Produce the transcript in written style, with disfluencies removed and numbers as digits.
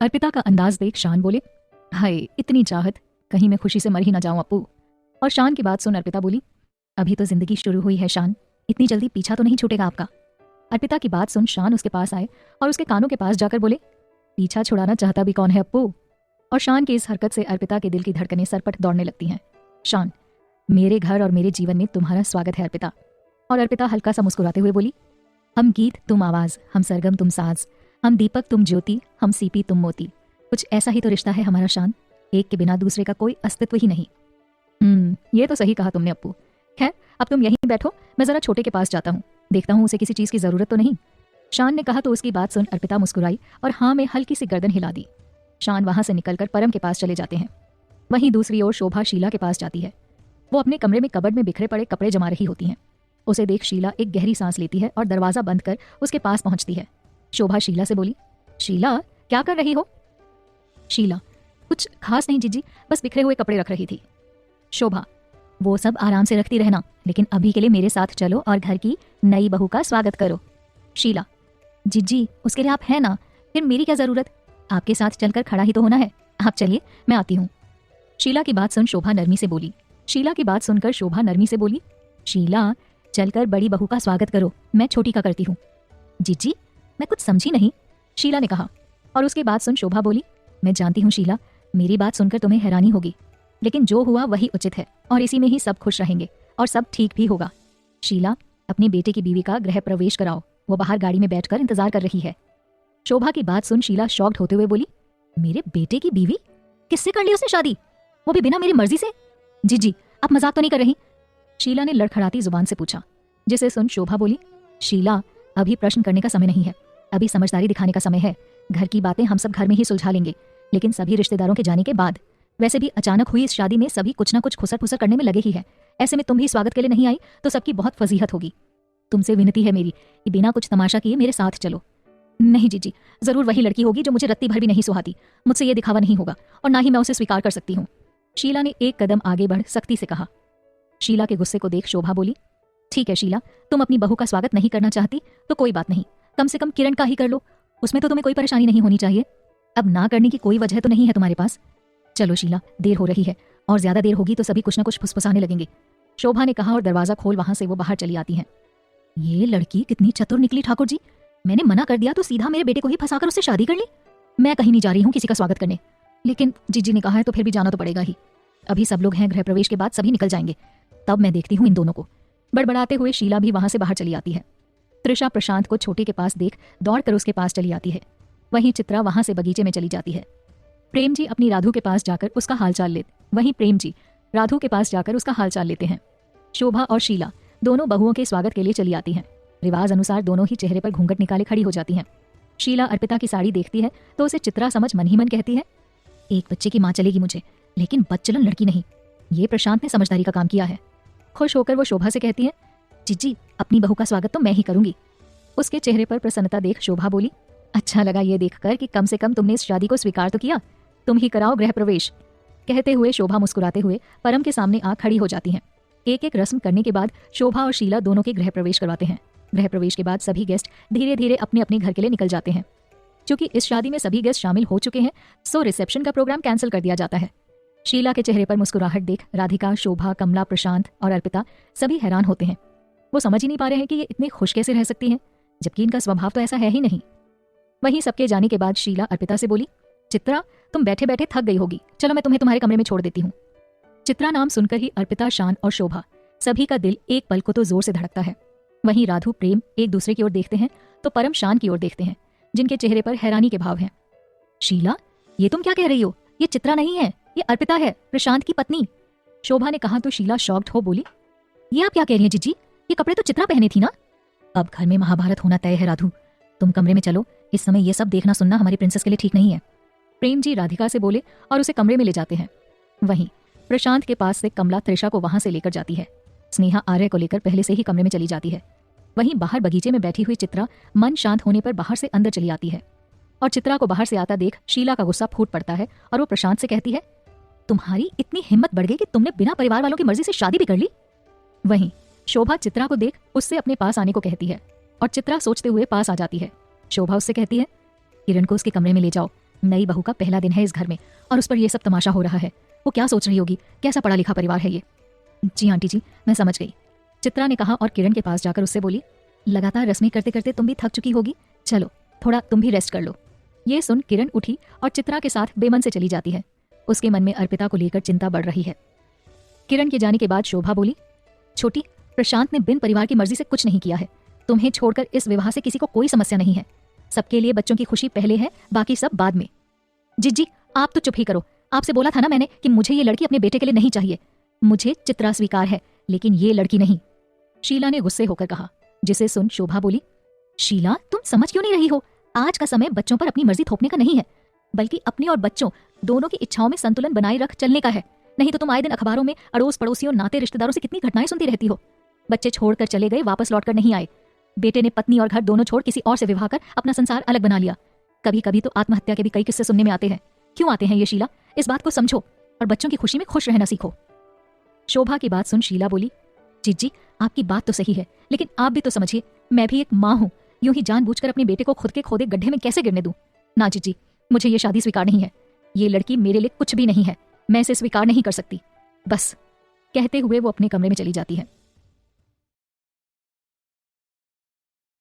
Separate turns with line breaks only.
अर्पिता का अंदाज देख शान बोले, हाय इतनी चाहत, कहीं मैं खुशी से मर ही ना जाऊं अप्पू। और शान की बात सुन अर्पिता बोली, अभी तो जिंदगी शुरू हुई है शान, इतनी जल्दी पीछा तो नहीं छूटेगा आपका। अर्पिता की बात सुन शान उसके पास आए और उसके कानों के पास जाकर बोले, पीछा छुड़ाना चाहता भी कौन है अप्पू। और शान की इस हरकत से अर्पिता के दिल की धड़कनें सरपट दौड़ने लगती हैं। शान, मेरे घर और मेरे जीवन में तुम्हारा स्वागत है अर्पिता। और अर्पिता हल्का सा मुस्कुराते हुए बोली, हम गीत तुम आवाज, हम सरगम तुम साज, हम दीपक तुम ज्योति, हम सीपी तुम मोती। कुछ ऐसा ही तो रिश्ता है हमारा शान, एक के बिना दूसरे का कोई अस्तित्व ही नहीं। ये तो सही कहा तुमने अप्पू। खैर अब तुम यहीं बैठो, मैं जरा छोटे के पास जाता हूँ, देखता हूँ उसे किसी चीज की जरूरत तो नहीं। शान ने कहा तो उसकी बात सुन अर्पिता मुस्कुराई और हाँ में हल्की सी गर्दन हिला दी। शान वहां से निकलकर परम के पास चले जाते हैं। वहीं दूसरी ओर शोभा शीला के पास जाती है। वो अपने कमरे में कबर्ड में बिखरे पड़े कपड़े जमा रही होती हैं। उसे देख शीला एक गहरी सांस लेती है और दरवाजा बंद कर उसके पास पहुंचती है। शोभा शीला से बोली, शीला क्या कर रही हो? शीला, कुछ खास नहीं जीजी, बस बिखरे हुए कपड़े रख रही थी। शोभा, वो सब आराम से रखती रहना, लेकिन अभी के लिए मेरे साथ चलो और घर की नई बहू का स्वागत करो। शीला, जीजी उसके लिए आप हैं ना, फिर मेरी क्या जरूरत, आपके साथ चलकर खड़ा ही तो होना है, आप चलिए मैं आती हूँ। शीला की बात सुन शोभा नरमी से बोली, शीला की बात सुनकर शोभा नरमी से बोली, शीला चलकर बड़ी बहू का स्वागत करो, मैं छोटी का करती हूँ। जीजी मैं कुछ समझी नहीं, शीला ने कहा। और उसकी बात सुन शोभा बोली, मैं जानती हूँ शीला, मेरी बात सुनकर तुम्हें हैरानी होगी, लेकिन जो हुआ वही उचित है और इसी में ही सब खुश रहेंगे और सब ठीक भी होगा। शीला, अपने बेटे की बीवी का गृह प्रवेश कराओ, वो बाहर गाड़ी में बैठकर इंतजार कर रही है। शोभा की बात सुन शीला शॉक्ड होते हुए बोली, मेरे बेटे की बीवी? किससे कर ली उसने शादी, वो भी बिना मेरी मर्जी से? जीजी आप मजाक तो नहीं कर रही? शीला ने लड़खड़ाती जुबान से पूछा, जिसे सुन शोभा बोली, शीला अभी प्रश्न करने का समय नहीं है, अभी समझदारी दिखाने का समय है। घर की बातें हम सब घर में ही सुलझा लेंगे, लेकिन सभी रिश्तेदारों के जाने के बाद। वैसे भी अचानक हुई इस शादी में सभी कुछ ना कुछ खुसर फुसर करने में लगे ही है। ऐसे में तुम भी स्वागत के लिए नहीं आई तो सबकी बहुत फजीहत होगी। तुमसे विनती है मेरी कि बिना कुछ तमाशा किए मेरे साथ चलो। नहीं जीजी, जरूर वही लड़की होगी जो मुझे रत्ती भर भी नहीं सुहाती, मुझसे ये दिखावा नहीं होगा और ना ही मैं उसे स्वीकार कर सकती हूँ। शीला ने एक कदम आगे बढ़ सख्ती से कहा। शीला के गुस्से को देख शोभा बोली, ठीक है शीला, तुम अपनी बहू का स्वागत नहीं करना चाहती तो कोई बात नहीं, कम से कम किरण का ही कर लो, उसमें तो तुम्हें कोई परेशानी नहीं होनी चाहिए। अब ना करने की कोई वजह तो नहीं है तुम्हारे पास। चलो शीला, देर हो रही है और ज्यादा देर होगी तो सभी कुछ ना कुछ फुसफुसाने लगेंगे, शोभा ने कहा और दरवाजा खोल वहां से वो बाहर चली आती हैं। ये लड़की कितनी चतुर निकली ठाकुर जी, मैंने मना कर दिया तो सीधा मेरे बेटे को ही फंसाकर उससे शादी कर ली। मैं कहीं नहीं जा रही हूँ किसी का स्वागत करने, लेकिन जीजी ने कहा है तो फिर भी जाना तो पड़ेगा ही। अभी सब लोग हैं, गृह प्रवेश के बाद सभी निकल जाएंगे, तब मैं देखती हूँ इन दोनों को। बड़बड़ाते हुए शीला भी वहां से बाहर चली आती है। त्रिशा प्रशांत को छोटे के पास देख दौड़कर उसके पास चली आती है। वहीं चित्रा वहां से बगीचे में चली जाती है। प्रेम जी अपनी राधु के पास जाकर उसका हालचाल लेते हैं। शोभा और शीला दोनों बहुओं के स्वागत के लिए चली आती हैं। रिवाज अनुसार दोनों ही चेहरे पर घूंघट निकाले खड़ी हो जाती हैं। शीला अर्पिता की साड़ी देखती है तो उसे चित्रा समझ मन ही मन कहती है, एक बच्चे की माँ चलेगी मुझे, लेकिन बदचलन लड़की नहीं। ये प्रशांत ने समझदारी का काम किया है। खुश होकर वो शोभा से कहती है, जीजी अपनी बहू का स्वागत तो मैं ही करूंगी। उसके चेहरे पर प्रसन्नता देख शोभा बोली, अच्छा लगा ये देखकर कि कम से कम तुमने इस शादी को स्वीकार तो किया, तुम ही कराओ गृह प्रवेश। कहते हुए शोभा मुस्कुराते हुए परम के सामने आ खड़ी हो जाती हैं। एक एक रस्म करने के बाद शोभा और शीला दोनों के गृह प्रवेश करवाते हैं। गृह प्रवेश के बाद सभी गेस्ट धीरे धीरे अपने अपने घर के लिए निकल जाते हैं। क्योंकि इस शादी में सभी गेस्ट शामिल हो चुके हैं, सो रिसेप्शन का प्रोग्राम कैंसिल कर दिया जाता है। शीला के चेहरे पर मुस्कुराहट देख राधिका, शोभा, कमला, प्रशांत और अर्पिता सभी हैरान होते हैं। वो समझ ही नहीं पा रहे हैं कि ये इतने खुश कैसे रह सकती हैं, जबकि इनका स्वभाव तो ऐसा है ही नहीं। वहीं सबके जाने के बाद शीला अर्पिता से बोली, चित्रा तुम बैठे बैठे थक गई होगी, चलो मैं तुम्हें तुम्हारे कमरे में छोड़ देती हूँ। चित्रा नाम सुनकर ही अर्पिता, शान और शोभा सभी का दिल एक पल को तो जोर से धड़कता है। वहीं राधु, प्रेम एक दूसरे की ओर देखते हैं तो परम शान की ओर देखते हैं, जिनके चेहरे पर हैरानी के भाव हैं। शीला ये तुम क्या कह रही हो, ये चित्रा नहीं है, ये अर्पिता है, प्रशांत की पत्नी। शोभा ने कहा तो शीला शॉक्ड हो बोली, ये आप क्या कह रही हैं जीजी, ये कपड़े तो चित्रा पहने थी ना। अब घर में महाभारत होना तय है राधु, तुम कमरे में चलो, इस समय ये सब देखना सुनना हमारी प्रिंसेस के लिए ठीक नहीं है। प्रेम जी राधिका से बोले और उसे कमरे में ले जाते हैं। वहीं प्रशांत के पास से कमला त्रिशा को वहां से लेकर जाती है। स्नेहा आर्य को लेकर पहले से ही कमरे में चली जाती है। वहीं बाहर बगीचे में बैठी हुई चित्रा मन शांत होने पर बाहर से अंदर चली आती है और चित्रा को बाहर से आता देख शीला का गुस्सा फूट पड़ता है और वो प्रशांत से कहती है, तुम्हारी इतनी हिम्मत बढ़ गई कि तुमने बिना परिवार वालों की मर्जी से शादी भी कर ली। वहीं शोभा चित्रा को देख उससे अपने पास आने को कहती है और चित्रा सोचते हुए पास आ जाती है। शोभा उससे कहती है, किरण को उसके कमरे में ले जाओ, नई बहू का पहला दिन है इस घर में और उस पर यह सब तमाशा हो रहा है। वो क्या सोच रही होगी, कैसा पढ़ा लिखा परिवार है ये। जी आंटी जी, मैं समझ गई, चित्रा ने कहा और किरण के पास जाकर उससे बोली, लगातार रस्में करते करते तुम भी थक चुकी होगी, चलो थोड़ा तुम भी रेस्ट कर लो। ये सुन किरण उठी और चित्रा के साथ बेमन से चली जाती है। उसके मन में अर्पिता को लेकर चिंता बढ़ रही है। किरण के जाने के बाद शोभा बोली, छोटी, प्रशांत ने बिन परिवार की मर्जी से कुछ नहीं किया है। तुम्हें छोड़कर इस विवाह से किसी को कोई समस्या नहीं है। सबके लिए बच्चों की खुशी पहले है, बाकी सब बाद में। जी आप तो चुप ही करो। आपसे बोला था ना मैंने कि मुझे ये लड़की अपने बेटे के लिए नहीं चाहिए। मुझे चित्रा स्वीकार है, लेकिन ये लड़की नहीं, शीला ने गुस्से होकर कहा। जिसे सुन शोभा बोली, शीला तुम समझ क्यों नहीं रही हो? आज का समय बच्चों पर अपनी मर्जी थोपने का नहीं है, बल्कि अपनी और बच्चों दोनों की इच्छाओं में संतुलन बनाए रख चलने का है। नहीं तो तुम आए दिन अखबारों में अड़ोस पड़ोसियों नाते रिश्तेदारों से कितनी घटनाएं सुनती रहती हो। बच्चे छोड़कर चले गए, वापस लौटकर नहीं आए। बेटे ने पत्नी और घर दोनों छोड़ किसी और से विवाह कर अपना संसार अलग बना लिया। कभी कभी तो आत्महत्या के भी कई किस्से सुनने में आते हैं। क्यों आते हैं ये शीला? इस बात को समझो और बच्चों की खुशी में खुश रहना सीखो। शोभा की बात सुन शीला बोली, जीजी आपकी बात तो सही है, लेकिन आप भी तो समझिए, मैं भी एक माँ हूँ। यूं ही जानबूझकर अपने बेटे को खुद के खोदे गड्ढे में कैसे गिरने दूं? ना जीजी, मुझे ये शादी स्वीकार नहीं है। ये लड़की मेरे लिए कुछ भी नहीं है, मैं इसे स्वीकार नहीं कर सकती। बस कहते हुए वो अपने कमरे में चली जाती है।